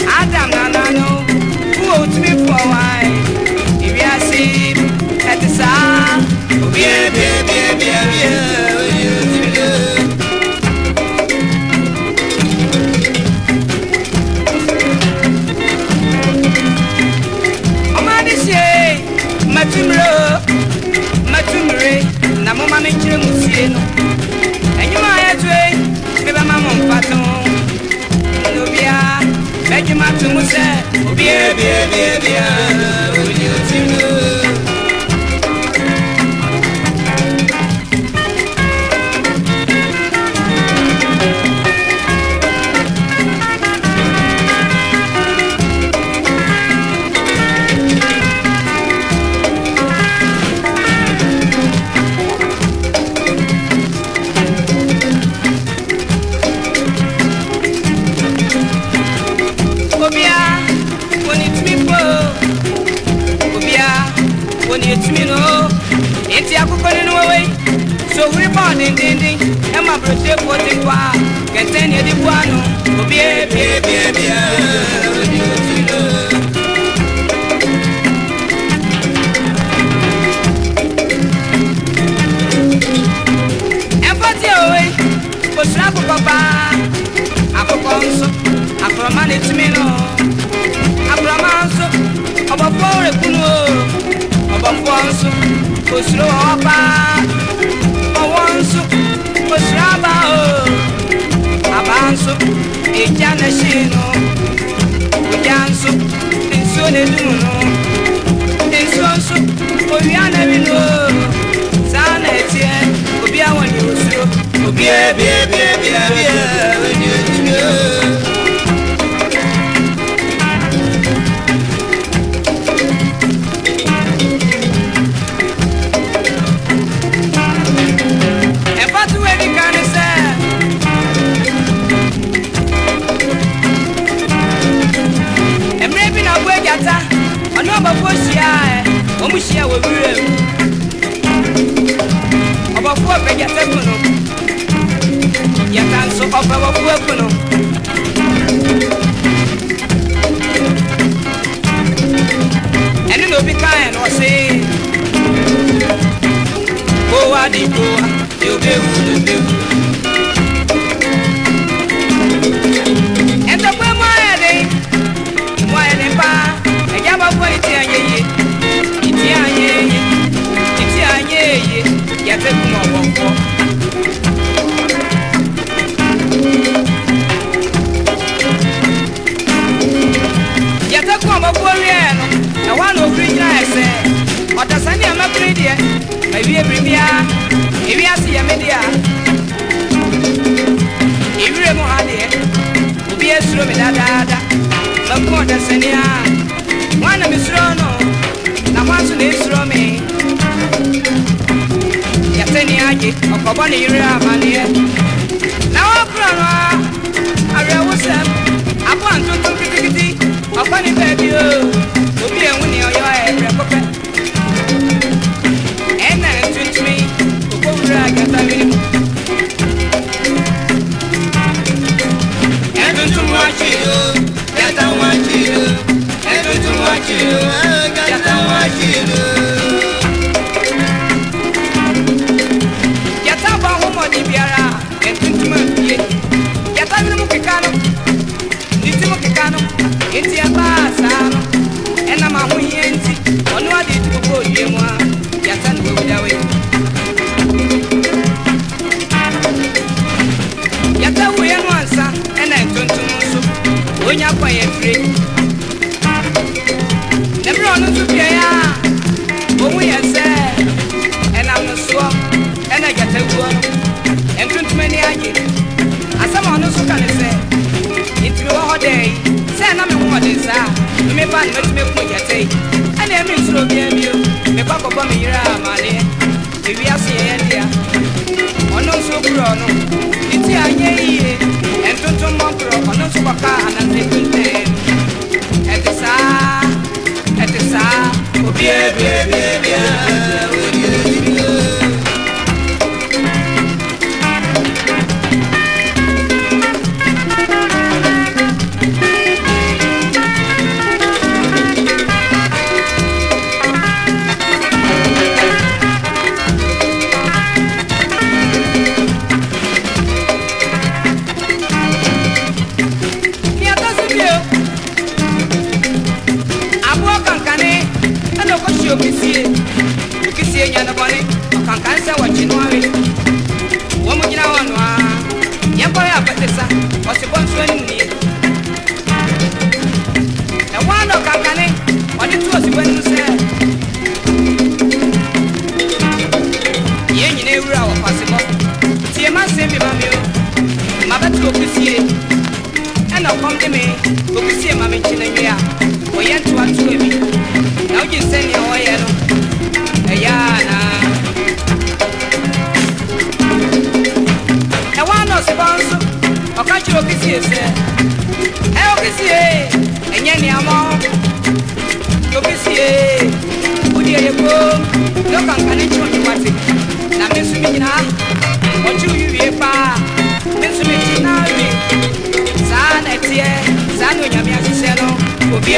Adam na no, who owed me for why? If you see at the sound, Matumre, Namoma Mitchell Musieno, and you might have to give a mamma paton. Obiara, Benjamin to Musa, Obiara, will you see? Otumino, it's a coconut away. So we're bonding, and my birthday for the bar. Get any of the one, and but the away was Rapo Papa, Apoconso, Acromani Tumino, Acromanso, about 4 Puno. Bonso, Oslo Opa, Owanso, Osraba, Abanso, Ejanashino, Ujanso, Insone Duno, Insonso, Oriana Vino, Sanetia, Obia when you so, Obia, when you Omushia we real. About 4 pega tekono. Ya kan so ofa wa kuokono. Eni no bi kan no say. Go adi go, you be wu. Ento pe mo ade pa. E ja ba ko iti anyeye. Ya te como bongo ya te como boriano na one of original ese otasani ama predie ma wie bibia e wi ase ya media e wi mo hade obi esuro me dada ma ko otasani a wana misro no na wanso na esuro me Yateni aje okoboni yire amane na wapro no awe wosem abo antonto kitikiti okoni baby o obi enwu ni oyo ebre kope ena ntutumi okowura agata mini entuntum wachiro yata wachiro entuntum wachiro yata wachiro Obiara, entuntuma pie. Yata minu kekano. Nitimo kekano. Enti abasa no. Ena ma hu hienti. Onu ade tuko yemu a. Yata no wedawe. Yata wo yenu ansa. Ena entuntum so. Onya kwa ye man met me for your take. And I mean, so be you. Me papa bomb me, money. If we are seeing here, or no so grown. It's a ye, and to Montro, or no so and I'm taking them. At the sa, oh, Okisi enya na boni okankanse wachino awe womugina wanwa yako ya patesa osibonso ani na wano kankane odi tu osibonu se yenyi na ewura wo pasibo tie ma sembi mamio mabatu okisi ena komde me okisi ma me china nwia oyentu atu ebi na oji seni oye no Ayana I want no sponsor or catch your kisses. I'll kiss you and any amount. You'll kiss you. Would you go? Look on connection to what it. Now, Miss Mina, what you be a bar? Miss Mina, San at the San Yamia Seno, will be a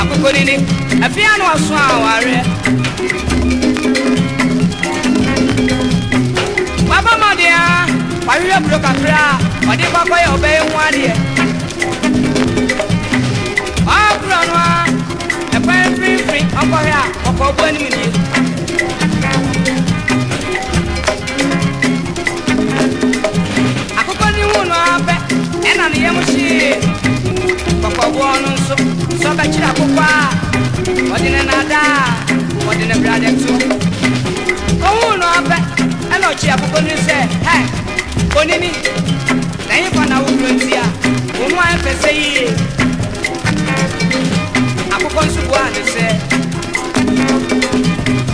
Akokonini afiano aso aware Baba madia wariya broka kra odi papa ya obey nwade Abranwa e pan free okoya okobo ani mi die Akokoni hu no abe ena ne yemushi Papa wonu so so ba chira kokwa odine nada odine brother too Oh no abe ena chi akoko ni se hey onini na yin fa na wo frontia wo mu an pese yi akoko nsu bua ni se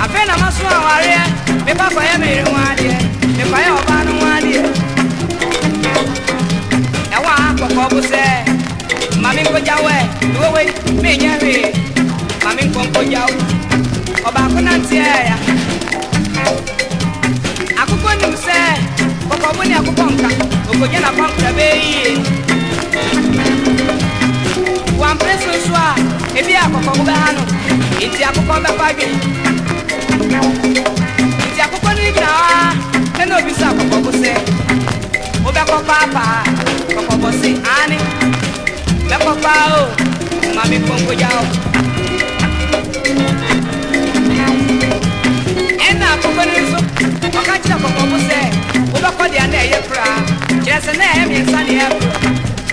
abe na maso aware me papa ya mere nwade me pa ya oba no nwade e wa akoko bu se Mami ko jawe, duwe me nyawe. Mami ko jawe. Oba ko nantie ya. Akoko ni se, koko boni akoko nka. Okoje na kwankra be yi. Wan preso soa, ebi akoko ko be hanu. Inti akoko be pagi. Inti akoko ni gina. Eno bi sa akoko ko se. Oba ko papa, koko bo se ani. Meko pao, mami kongo jao. Ena kokonizo, wakati na kokobo se, uba kodi ane ye fra. Chese ne ye miensa ni ye bro,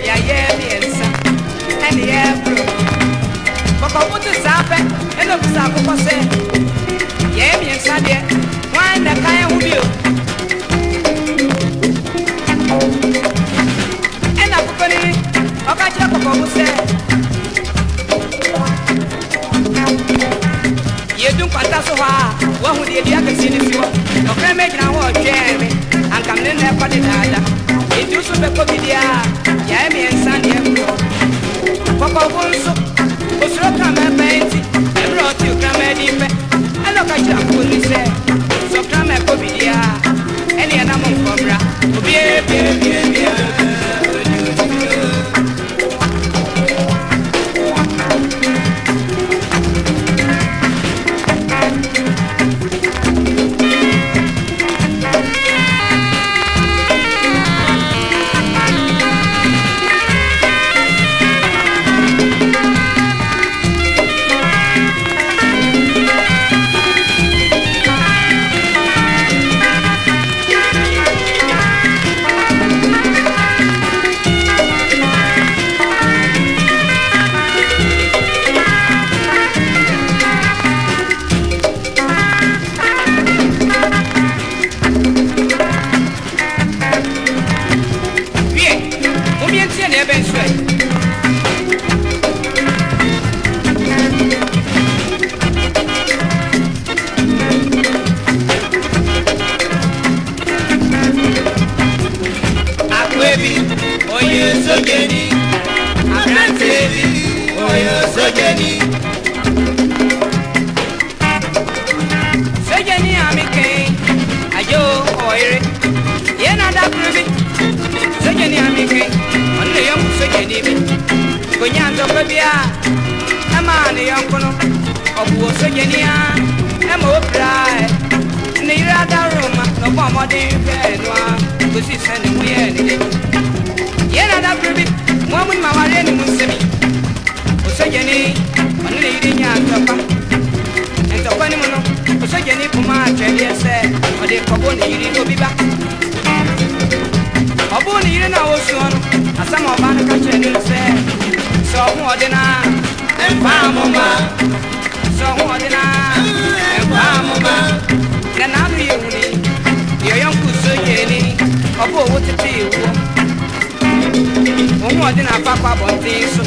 ya ye miensa, eni ye bro. Kokobo tu sape, eno kusa koko se, ye miensa die, wanda kaya ubio. Ena kokoni. Wakati na kokobu se Yedun kwanta so ha Wahu di edia kasi ni siwa Nokre me jina ho jeme Ankam nene kwa di dada Yedu su beko bidia Ya emi ensani emro Kokobu nso Osuro krame penti Emro oti ukrame dipe Eno kachira kukuni se So krame ko bidia Eni enamu mkobra Obie bie bie bie ne yonkono obu osojenia e mo prae ne ira da roma no bomo de fe noa gosi sene mu ye ne ye na da pribi mo mun ma ware ne musemi osojeni onu ne ire nya topa entopa ni mo no osojeni kuma atwede se ode kobo ne ire obiba obu ne ire na osu ono asama oba no ka kire ne se so ho ode na empa mama so ho ode na empa mama na na mi yuni yo yonku so yeni obu owo tete ewo omo ode na papa bonti so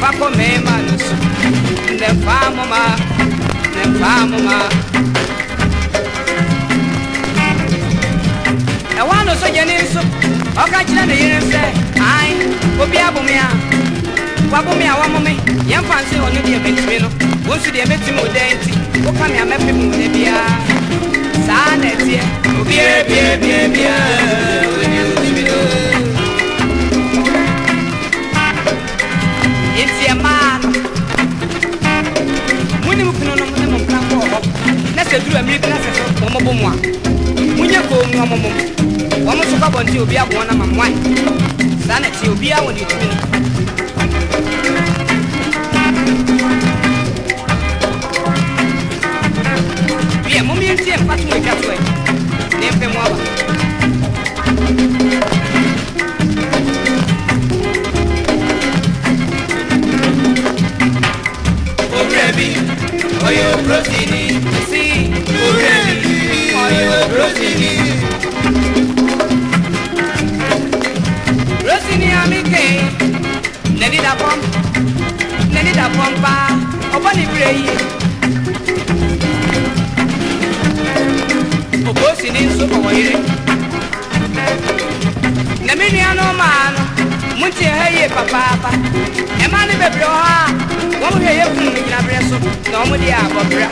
papa me ma no so empa mama e wano so yeni so oka kire ne yere se ai obi abumia wabumia wamome yemfanse onu de metime no wonsu de metime odenti oka me amepe mu ne bia sa na tie obi bia oni Otumino yenti man muni mukino no mo mka ko na se duru amiri na se so mo bomu a munye ko mu mo wọ́n mú sọ́kọ́ bọ̀ntì òbí àbọ̀ náà màmú wáyé sáà nà tí òbí àwọn Otumino. Bí ẹ̀ mú mi ń tiẹ̀ nípa tí mo ìjà tó ẹ̀ ní ẹ̀fẹ̀ mu àbá. Òwúrẹ̀ bí ọyọ brótìnì sí òwúrẹ̀ bí ọyọ brótìnì. Rosini amike neni da pompa obani brei obosi ni nso ko yire na mini ano mano munti heye papa e ma ni bebre ho a wo mo heye fun ni na bre so na wo mo dia abobra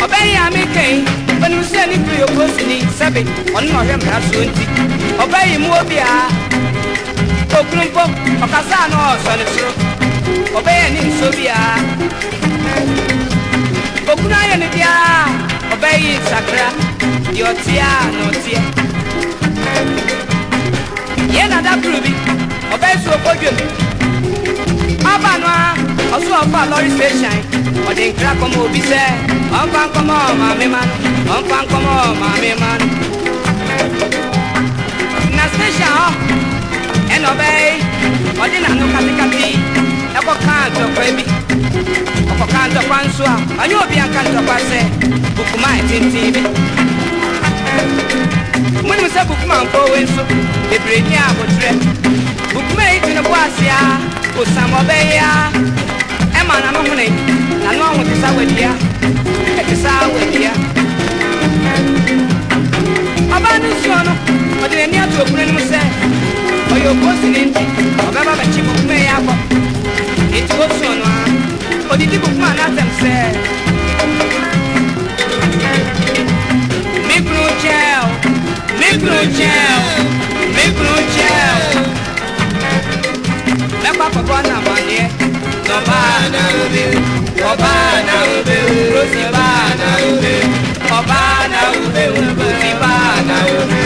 obai amike banu se ni pri obosi ni sebe on no hwe mra so nti obai mu Obiara okrumpo okasa no so ni soro obai ni nso bia okuna ye ni bia obai sakra diotia no tie ye na da prubi obai so podwem aba no oso ofa lorry station ode nkra komo obi se onfa komo ma me man onfa komo ma me man na station ho en obey ode na no katikati e ko kan to kwabi ko kan to kwanso a anyo obi an kan to kwase bukuma tintibi muni mse bukuma nko wenso ebreni abotre bukuma iti no kwasia o samobeya e ma na no hune na no ho tisa wadia e tisa wadia abanu sono ode ni atu okunu ni mse oyo bosi ni nti obaba ba chi bukuma ya ko iti o sono a odi di bukuma na tem se micro gel Papa bona manie no bana ube rosi bana ube obana ube rosi bana ube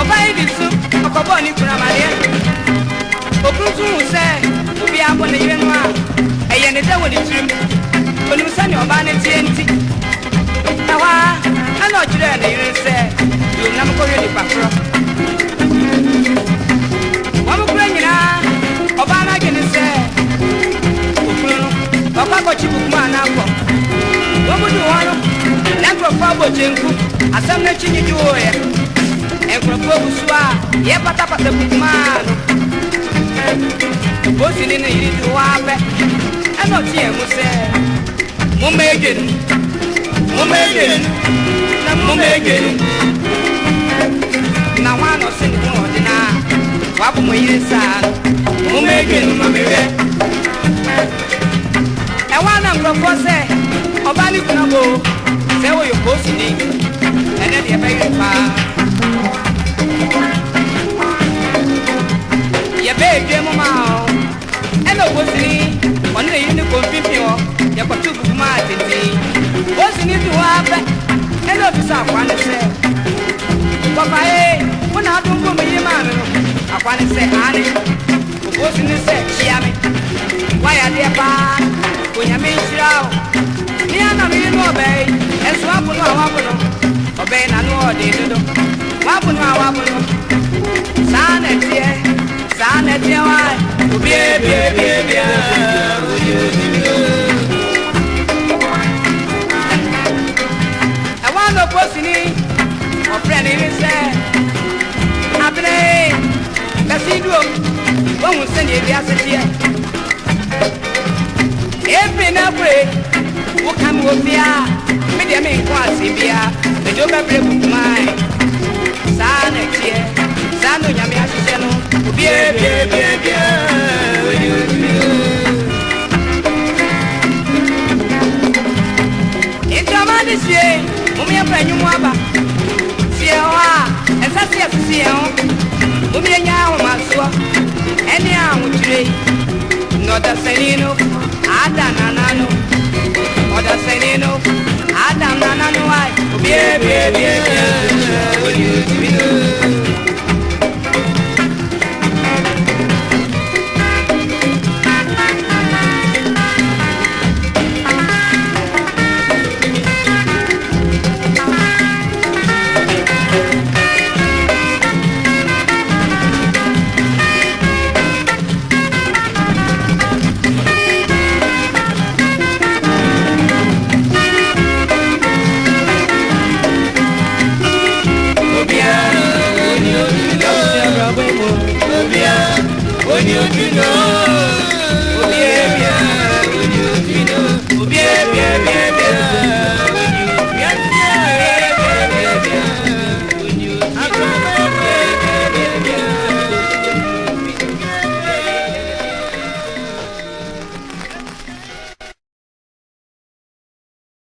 obai bitu okobo ni kuna manie okuntu se obi abo na yire no a eye ne da woni tirim oni musani obana tienti awa ana ojire na yire se yo na mko yo ni papro wa mko nyina obana gene se okunu papa ko chibu kuma na ko wo mudu wano na krofo abojenku asam na chinyi diwoya e krofo busua ye pata bukuma no bosi ni yiri diwa be ana tie mu se mo megen na wano sin ko dina wabu mo yesa mo megen mamebe e wana ngrofo se obani kuna bo se wo yo bosi ni ene de be pa sa kwane se papa wona adum ko me yema me no akwane se ane obosi ni se chia me waya de pa konya me nshirao ni ana me no be enso abu no awabu no obe na no ode dodo wabu no awabu no sana tie wa obie bia no posini o friend ni se abne kasido won se ni bi asetie every na pray wo kam wo bia me de me ko asibia me do be bre ku mai sa na tie sa no nyame asese no bia Intramadisi Mummy penyu mwaba Siewa Esa sieo Mummy nyawo maswa Eni awutire Noda senino Ada nanano Oda senino Ada nanano ai Bie Otumino Obiara, Otumino.